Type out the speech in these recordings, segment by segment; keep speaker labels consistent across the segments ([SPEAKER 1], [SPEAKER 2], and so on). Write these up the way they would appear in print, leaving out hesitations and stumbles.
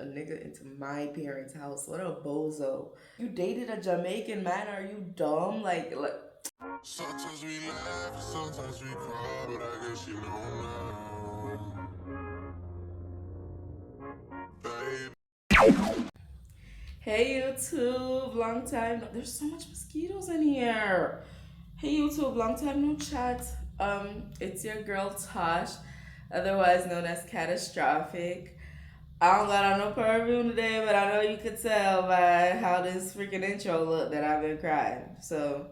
[SPEAKER 1] a nigga into my parents' house. What a bozo. You dated a Jamaican man? Are you dumb? Like
[SPEAKER 2] Sometimes we laugh, sometimes we cry, but I guess you know now, babe.
[SPEAKER 1] hey YouTube, long time. There's so much mosquitoes in here. Hey YouTube, long time no chat. It's your girl Tosh, otherwise known as Catastrophic. I don't got on no perfume today, but I know you could tell by how this freaking intro looked that I've been crying. So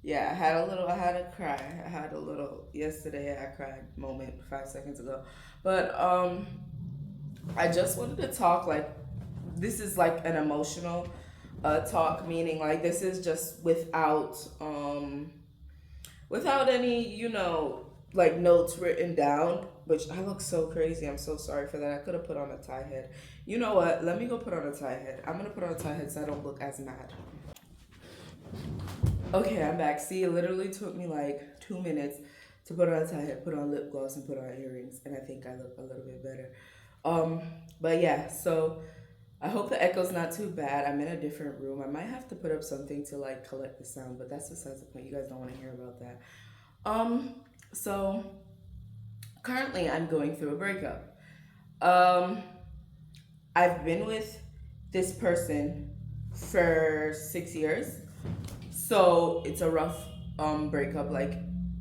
[SPEAKER 1] yeah, I had a cry. I had a little yesterday. I cried moment 5 seconds ago, but I just wanted to talk like this is like an emotional talk, meaning like this is just without any like notes written down. Which I look so crazy. I'm so sorry for that. I could have put on a tie head. You know what? Let me go put on a tie head. I'm gonna put on a tie head so I don't look as mad. Okay, I'm back. See, it literally took me like 2 minutes to put on a tie head, put on lip gloss, and put on earrings, and I think I look a little bit better. Um, but yeah, so I hope the echo's not too bad. I'm in a different room. I might have to put up something to like collect the sound, but that's besides the point. You guys don't want to hear about that. Um, so currently I'm going through a breakup. Um, I've been with this person for 6 years. So it's a rough breakup, like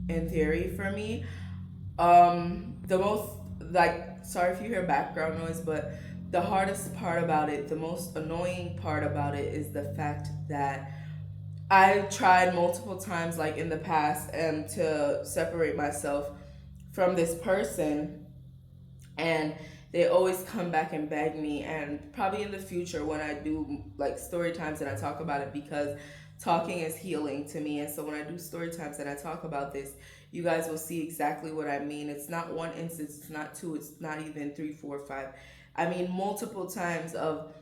[SPEAKER 1] in theory for me. The most like sorry if you hear background noise, but the hardest part about it, the most annoying part about it is the fact that I tried multiple times like in the past to separate myself from this person, and they always come back and beg me. And probably in the future when I do like story times and I talk about it, because talking is healing to me, and so when I do story times and I talk about this, you guys will see exactly what I mean. It's not one instance, it's not two, it's not even three, four, five. I mean multiple times of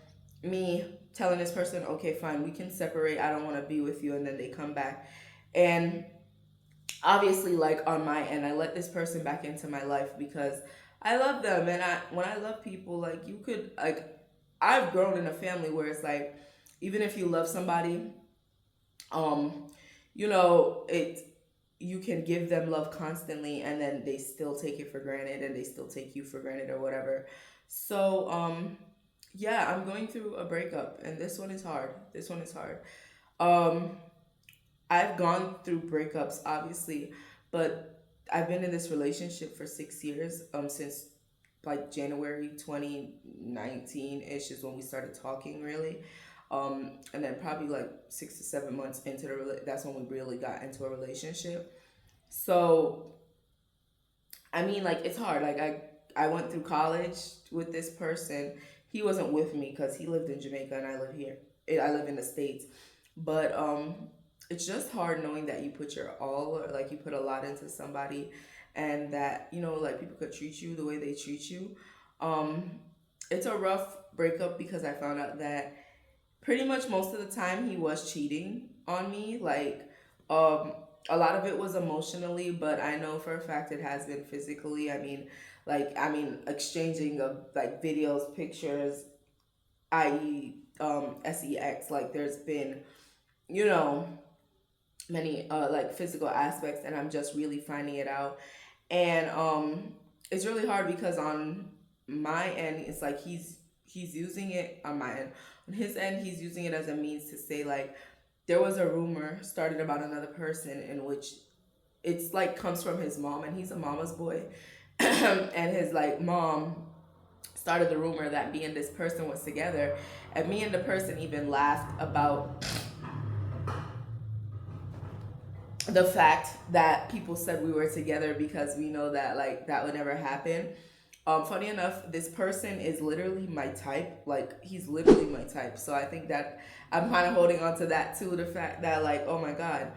[SPEAKER 1] me telling this person, okay, fine, we can separate, I don't want to be with you, and then they come back. And obviously, like on my end, I let this person back into my life because I love them. And when I love people, like you could like I've grown in a family where it's like even if you love somebody, um it you can give them love constantly and then they still take it for granted and they still take you for granted or whatever. So yeah, I'm going through a breakup and this one is hard. This one is hard. um I've gone through breakups, obviously, but I've been in this relationship for 6 years, since like January 2019 ish is when we started talking, really. And then probably like 6 to 7 months into that's when we really got into a relationship. So I mean, like it's hard. Like I went through college with this person. He wasn't with me because he lived in Jamaica and I live here. I live in the States. But it's just hard knowing that you put your all, or like you put a lot into somebody, and that like people could treat you the way they treat you. Um, it's a rough breakup because I found out that pretty much most of the time he was cheating on me. Like um a lot of it was emotionally, but I know for a fact it has been physically. I mean exchanging of like videos, pictures, i.e. sex. Like there's been you know many like physical aspects, and I'm just really finding it out. And it's really hard because on my end it's like he's using it. On my end, on his end, he's using it as a means to say like there was a rumor started about another person in which it's like comes from his mom, and he's a mama's boy. And his like mom started the rumor that me and this person was together, and me and the person even laughed about the fact that people said we were together because we know that like that would never happen. Funny enough, this person is literally my type. Like he's literally my type. So I think that I'm kind of holding on to that too. The fact that like, oh my god,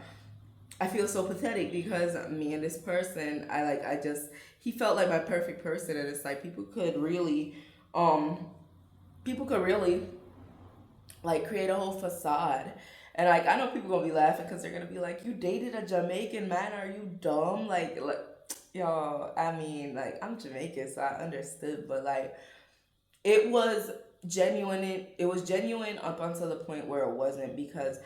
[SPEAKER 1] I feel so pathetic because me and this person, I just he felt like my perfect person, and it's like um, people could really like create a whole facade. And like I know people gonna be laughing because they're gonna be like, "You dated a Jamaican man? Are you dumb?" Like, y'all. I mean, like I'm Jamaican, so I understood, but like it was genuine. It was genuine up until the point where it wasn't, because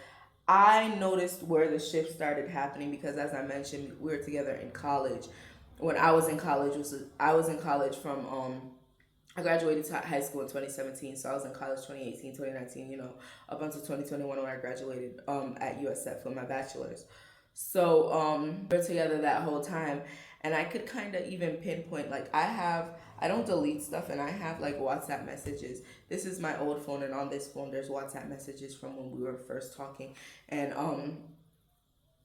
[SPEAKER 1] I noticed where the shift started happening, because as I mentioned, we were together in college. When I was in college, I was in college from I graduated high school in 2017, so I was in college 2018, 2019, up until 2021 when I graduated at USF for my bachelor's. So we were together that whole time, and I could kind of even pinpoint, like, I don't delete stuff, and I have like WhatsApp messages. This is my old phone, and on this phone there's WhatsApp messages from when we were first talking, and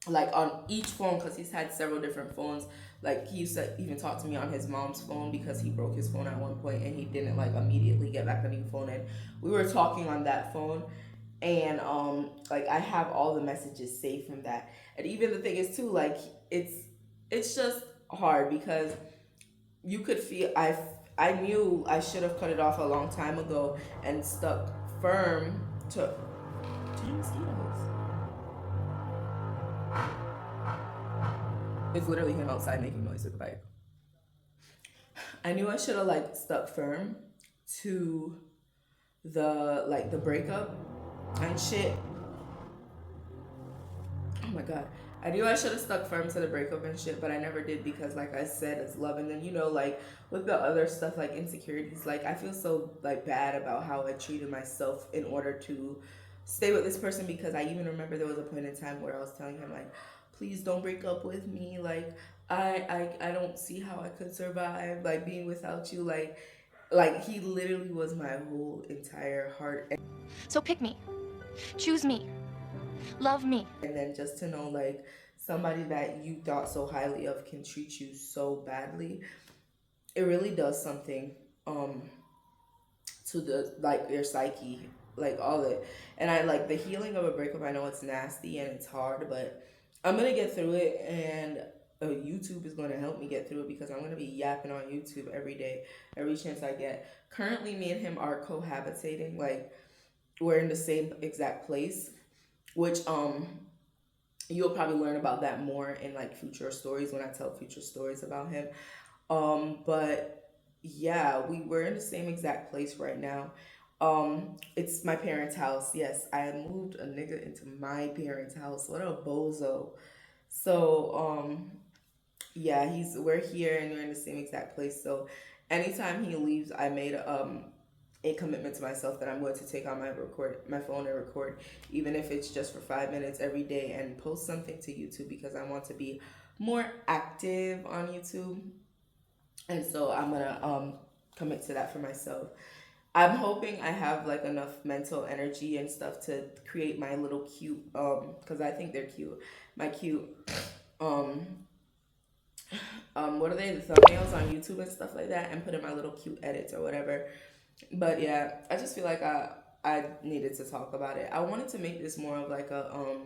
[SPEAKER 1] like on each phone, because he's had several different phones. Like, he used to even talk to me on his mom's phone because he broke his phone at one point and he didn't like immediately get back a new phone, and we were talking on that phone. And like, I have all the messages saved from that. And even the thing is too, like, it's just hard because you could feel, I knew I should have cut it off a long time ago and stuck firm to mosquitoes. It's literally him outside making noise with the bike. I knew I should have like stuck firm to the breakup and shit. Oh my god. I knew I should have stuck firm to the breakup and shit, but I never did, because like I said, it's love. And then, like, with the other stuff, like insecurities, like, I feel so like bad about how I treated myself in order to stay with this person, because I even remember there was a point in time where I was telling him, like, please don't break up with me. Like, I don't see how I could survive like being without you. Like he literally was my whole entire heart.
[SPEAKER 3] So pick me. Choose me. Love me.
[SPEAKER 1] And then just to know, like, somebody that you thought so highly of can treat you so badly, it really does something to the, like, your psyche, like all it. And I like the healing of a breakup. I know it's nasty and it's hard, but I'm gonna get through it. And YouTube is going to help me get through it, because I'm going to be yapping on YouTube every day, every chance I get. Currently, me and him are cohabitating. Like, we're in the same exact place, which you'll probably learn about that more in like future stories, when I tell future stories about him. But yeah, we were in the same exact place right now. It's my parents' house. Yes, I had moved a nigga into my parents' house. What a bozo. So yeah, we're here and we're in the same exact place. So anytime he leaves, I made a commitment to myself that I'm going to take out my phone and record, even if it's just for 5 minutes every day, and post something to YouTube, because I want to be more active on YouTube. And so I'm gonna commit to that for myself. I'm hoping I have like enough mental energy and stuff to create my little cute because I think they're cute. My cute um what are they, the thumbnails on YouTube and stuff like that, and put in my little cute edits or whatever. But yeah, I just feel like I needed to talk about it. I wanted to make this more of like a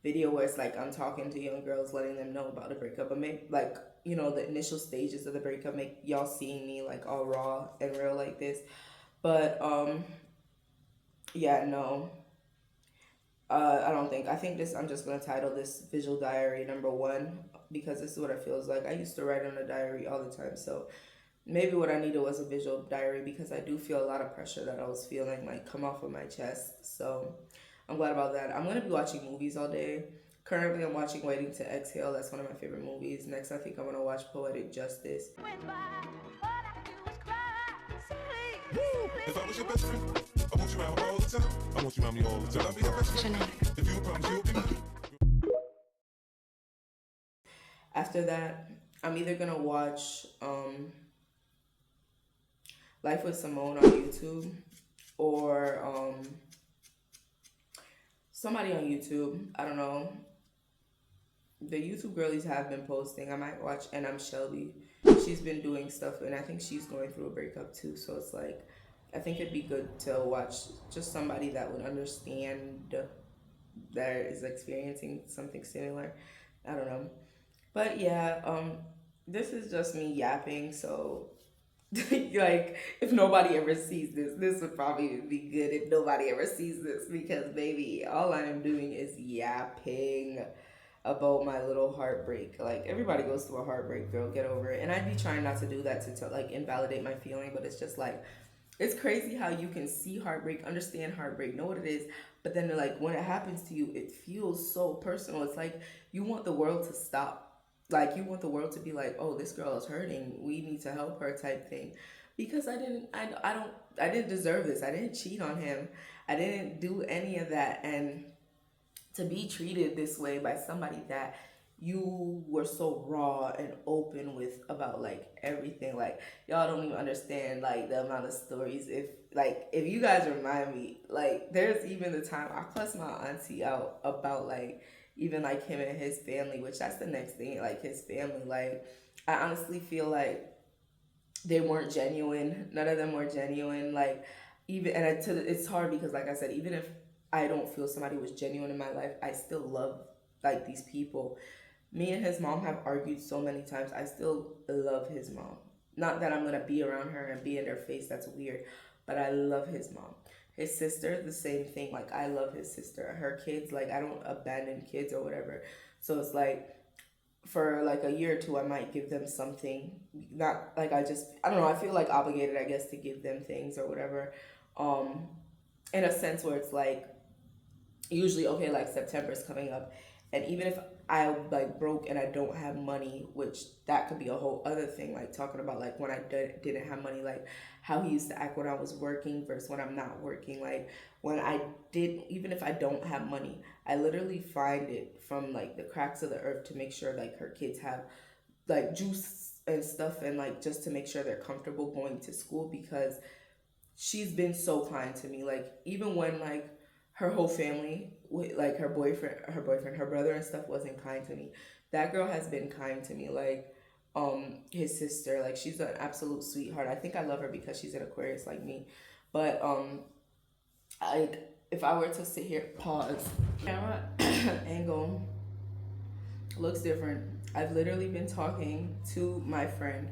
[SPEAKER 1] video where it's like I'm talking to young girls, letting them know about the breakup, but make like, the initial stages of the breakup, make y'all seeing me like all raw and real like this. But yeah, no. I don't think. I think this. I'm just gonna title this "Visual Diary Number One" because this is what it feels like. I used to write on a diary all the time, so maybe what I needed was a visual diary, because I do feel a lot of pressure that I was feeling like come off of my chest. So I'm glad about that. I'm gonna be watching movies all day. Currently, I'm watching Waiting to Exhale. That's one of my favorite movies. Next, I think I'm gonna watch Poetic Justice.
[SPEAKER 2] If I was your best friend, I want you around all the time. I want you around me all the time. I'll be your best friend. If you promise you'll be mine.
[SPEAKER 1] After that, I'm either gonna watch Life with Simone on YouTube, or somebody on YouTube. I don't know. The YouTube girlies have been posting. I might watch And I'm Shelby. She's been doing stuff, and I think she's going through a breakup too. So it's like, I think it'd be good to watch just somebody that would understand that is experiencing something similar. I don't know. But yeah, this is just me yapping. So like, if nobody ever sees this would probably be good if nobody ever sees this, because baby, all I am doing is yapping about my little heartbreak. Like, everybody goes through a heartbreak, girl, get over it. And I'd be trying not to do that to like invalidate my feeling, but it's just like, it's crazy how you can see heartbreak, understand heartbreak, know what it is, but then like when it happens to you, it feels so personal. It's like you want the world to stop. Like you want the world to be like, oh, this girl is hurting. We need to help her type thing. Because I didn't deserve this. I didn't cheat on him. I didn't do any of that. And to be treated this way by somebody that you were so raw and open with about like everything, like y'all don't even understand like the amount of stories. If you guys remind me, like there's even the time I cussed my auntie out about like even like him and his family, which that's the next thing, like his family. Like I honestly feel like they weren't genuine. None of them were genuine. Like even it's hard because like I said, even if I don't feel somebody was genuine in my life, I still love like these people. Me and his mom have argued so many times. I still love his mom. Not that I'm gonna be around her and be in her face. That's weird. But I love his mom. His sister, the same thing. Like I love his sister. Her kids, like I don't abandon kids or whatever. So it's like for like a year or two, I might give them something. Not like I don't know. I feel like obligated, I guess, to give them things or whatever. Um, in a sense where it's like usually okay, like September is coming up, and even if I like broke and I don't have money, which that could be a whole other thing, like talking about like when didn't have money, like how he used to act when I was working versus when I'm not working. Like when I did, even if I don't have money, I literally find it from like the cracks of the earth to make sure like her kids have like juice and stuff, and like just to make sure they're comfortable going to school, because she's been so kind to me. Like even when like her whole family, like her brother and stuff wasn't kind to me. That girl has been kind to me. Like his sister, like she's an absolute sweetheart. I think I love her because she's an Aquarius like me. But if I were to sit here, pause, camera angle looks different. I've literally been talking to my friend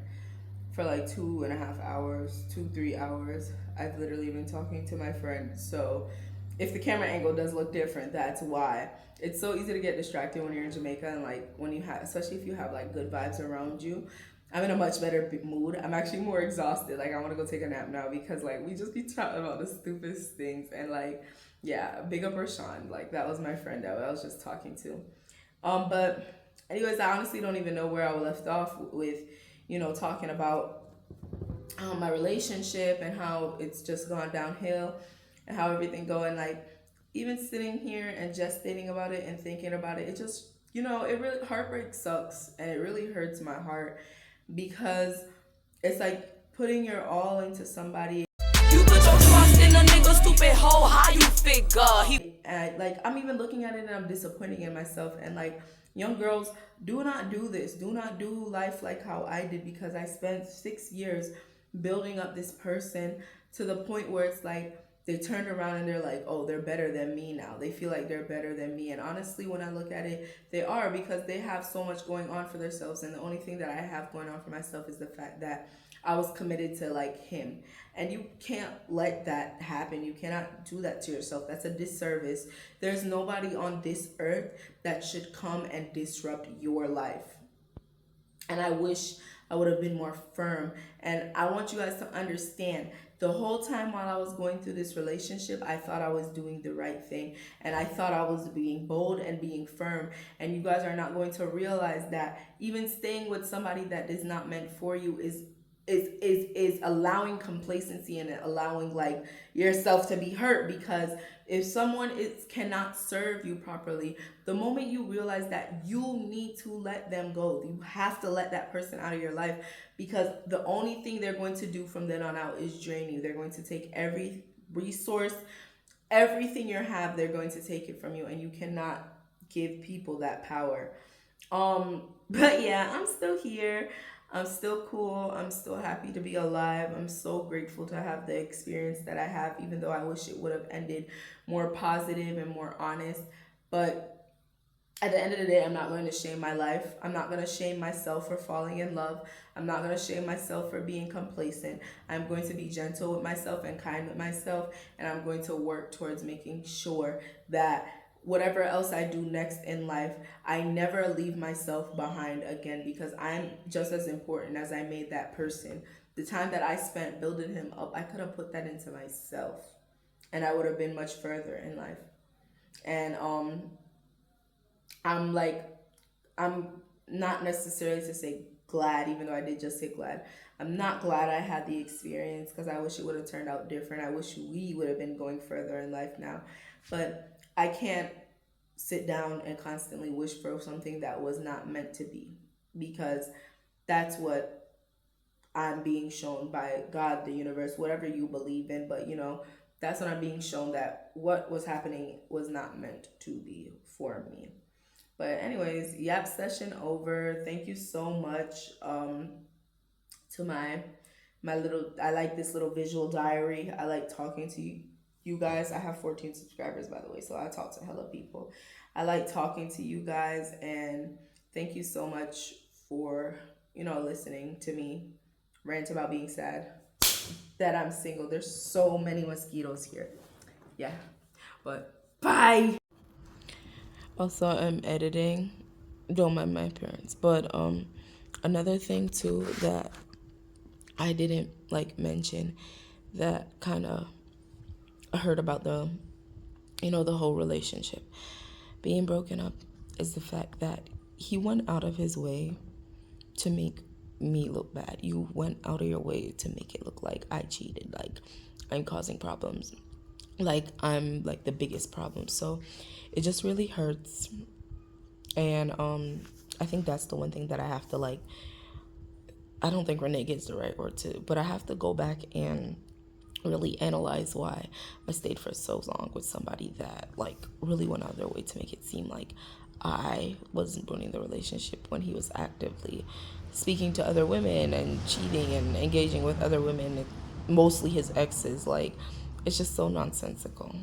[SPEAKER 1] for like 2.5 hours, 3 hours. I've literally been talking to my friend. So if the camera angle does look different, that's why. It's so easy to get distracted when you're in Jamaica, and like when you have, especially if you have like good vibes around you. I'm in a much better mood. I'm actually more exhausted. Like I want to go take a nap now because like we just be talking about the stupidest things, and like yeah, big up Rashawn. Like that was my friend that I was just talking to. But anyways, I honestly don't even know where I left off with, talking about my relationship and how it's just gone downhill and how everything going. Like even sitting here and just thinking about it and thinking about it, it just, it really, heartbreak sucks and it really hurts my heart because it's like putting your all into somebody. You put your trust in a nigga, stupid hoe, how you figure? And like I'm even looking at it and I'm disappointing in myself, and like young girls, do not do this. Do not do life like how I did, because I spent 6 years building up this person to the point where it's like they turned around and they're like, oh, they're better than me now. They feel like they're better than me. And honestly, when I look at it, they are, because they have so much going on for themselves. And the only thing that I have going on for myself is the fact that I was committed to like him. And you can't let that happen. You cannot do that to yourself. That's a disservice. There's nobody on this earth that should come and disrupt your life. And I wish I would have been more firm. And I want you guys to understand, the whole time while I was going through this relationship, I thought I was doing the right thing. And I thought I was being bold and being firm. And you guys are not going to realize that even staying with somebody that is not meant for you is allowing complacency and allowing like yourself to be hurt, because if someone cannot serve you properly, the moment you realize that, you need to let them go. You have to let that person out of your life, because the only thing they're going to do from then on out is drain you. They're going to take every resource, everything you have, they're going to take it from you, and you cannot give people that power. But yeah, I'm still here. I'm still cool. I'm still happy to be alive. I'm so grateful to have the experience that I have, even though I wish it would have ended more positive and more honest. But at the end of the day, I'm not going to shame my life. I'm not going to shame myself for falling in love. I'm not going to shame myself for being complacent. I'm going to be gentle with myself and kind with myself. And I'm going to work towards making sure that whatever else I do next in life, I never leave myself behind again, because I'm just as important as I made that person the time that I spent building him up, I could have put that into myself, and I would have been much further in life. And I'm like, I'm not necessarily to say glad, even though I did just say glad. I'm not glad I had the experience because I wish it would have turned out different. I wish we would have been going further in life now. But I can't sit down and constantly wish for something that was not meant to be, because that's what I'm being shown by God, the universe, whatever you believe in. But that's what I'm being shown, that what was happening was not meant to be for me. But anyways, yap session over. Thank you so much to my little. I like this little visual diary. I like talking to you guys. I have 14 subscribers, by the way, so I talk to hella people. I like talking to you guys, and thank you so much for listening to me rant about being sad that I'm single. There's so many mosquitoes here. Yeah, but bye. Also, I'm editing. Don't mind my appearance. But another thing too that I didn't like mention, that kind of I heard about the whole relationship being broken up, is the fact that he went out of his way to make me look bad. You went out of your way to make it look like I cheated, like I'm causing problems, like I'm like the biggest problem. So it just really hurts. And I think that's the one thing that I have to like, I don't think renege is the right word to, but I have to go back and really analyze why I stayed for so long with somebody that like really went out of their way to make it seem like I wasn't ruining the relationship, when he was actively speaking to other women and cheating and engaging with other women, mostly his exes. Like, it's just so nonsensical.